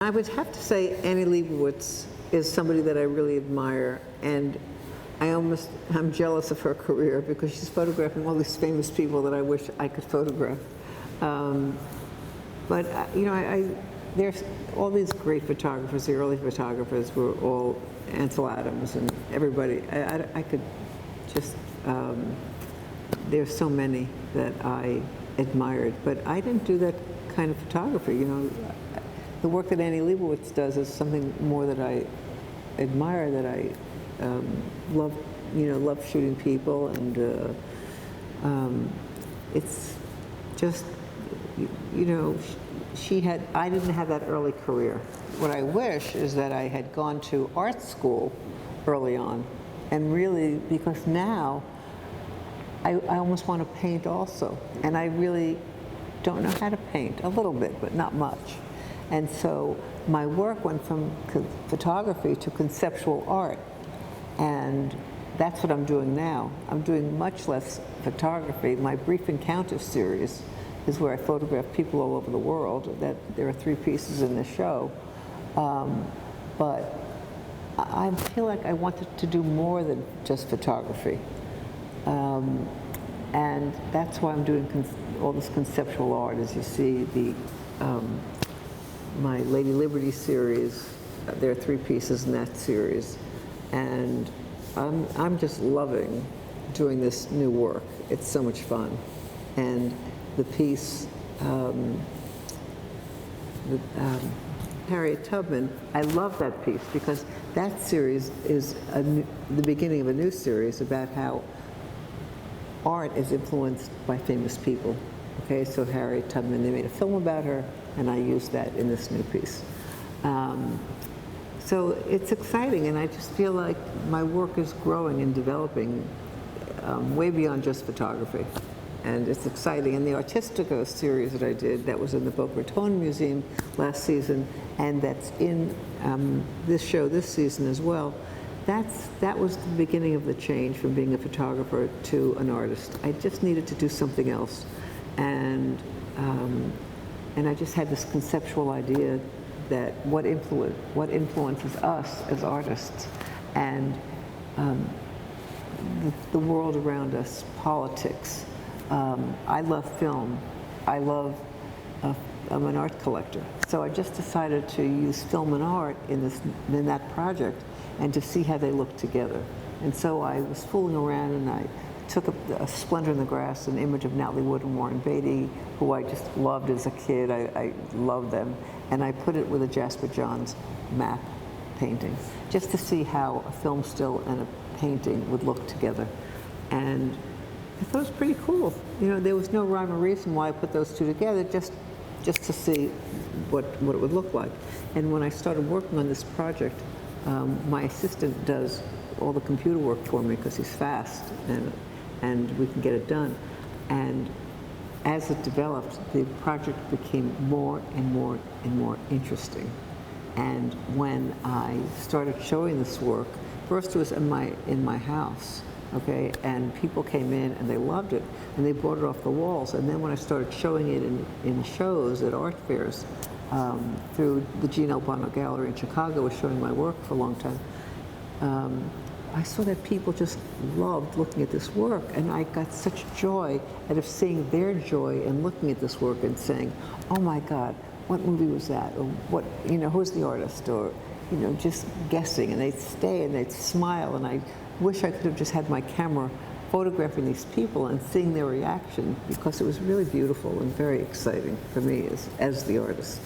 I would have to say Annie Leibovitz is somebody that I really admire, and I'm jealous of her career because she's photographing all these famous people that I wish I could photograph. But you know, there's all these great photographers. The early photographers were all Ansel Adams and everybody. I could just, there's so many that I admired, but I didn't do that kind of photography. You know, the work that Annie Leibovitz does is something more that I admire, that I love. You know, love shooting people, and it's just, you know, I didn't have that early career. What I wish is that I had gone to art school early on, and really, because now I almost want to paint also, and I really don't know how to paint, a little bit, but not much. And so my work went from photography to conceptual art, and that's what I'm doing now. I'm doing much less photography. My Brief Encounter series is where I photograph people all over the world. There are 3 pieces in the show. But I feel like I wanted to do more than just photography. And that's why I'm doing all this conceptual art. As you see, my Lady Liberty series, there are 3 pieces in that series. And I'm just loving doing this new work. It's so much fun. And the piece, Harriet Tubman, I love that piece because that series is the beginning of a new series about how art is influenced by famous people. Okay, so Harriet Tubman, they made a film about her, and I used that in this new piece. So it's exciting, and I just feel like my work is growing and developing way beyond just photography. And it's exciting. And the Artistico series that I did, that was in the Boca Raton Museum last season, and that's in this show this season as well, that was the beginning of the change from being a photographer to an artist. I just needed to do something else. And I just had this conceptual idea that what influences us as artists, and the world around us, politics. I love film. I'm an art collector. So I just decided to use film and art in that project, and to see how they look together. And so I was fooling around, and I took a Splendor in the Grass, an image of Natalie Wood and Warren Beatty, who I just loved as a kid. I loved them. And I put it with a Jasper Johns map painting, just to see how a film still and a painting would look together. And I thought it was pretty cool. You know, there was no rhyme or reason why I put those 2 together, just to see what it would look like. And when I started working on this project, my assistant does all the computer work for me because he's fast, and we can get it done. And as it developed, the project became more and more and more interesting. And when I started showing this work, first it was in my house, okay, and people came in and they loved it, and they brought it off the walls. And then when I started showing it in shows at art fairs, through the Gene Albano Gallery in Chicago, was showing my work for a long time, I saw that people just loved looking at this work, and I got such joy out of seeing their joy in looking at this work and saying, "Oh my God, what movie was that?" Or "What, you know, who's the artist?" Or, you know, just guessing. And they'd stay and they'd smile, and I wish I could have just had my camera photographing these people and seeing their reaction, because it was really beautiful and very exciting for me as the artist.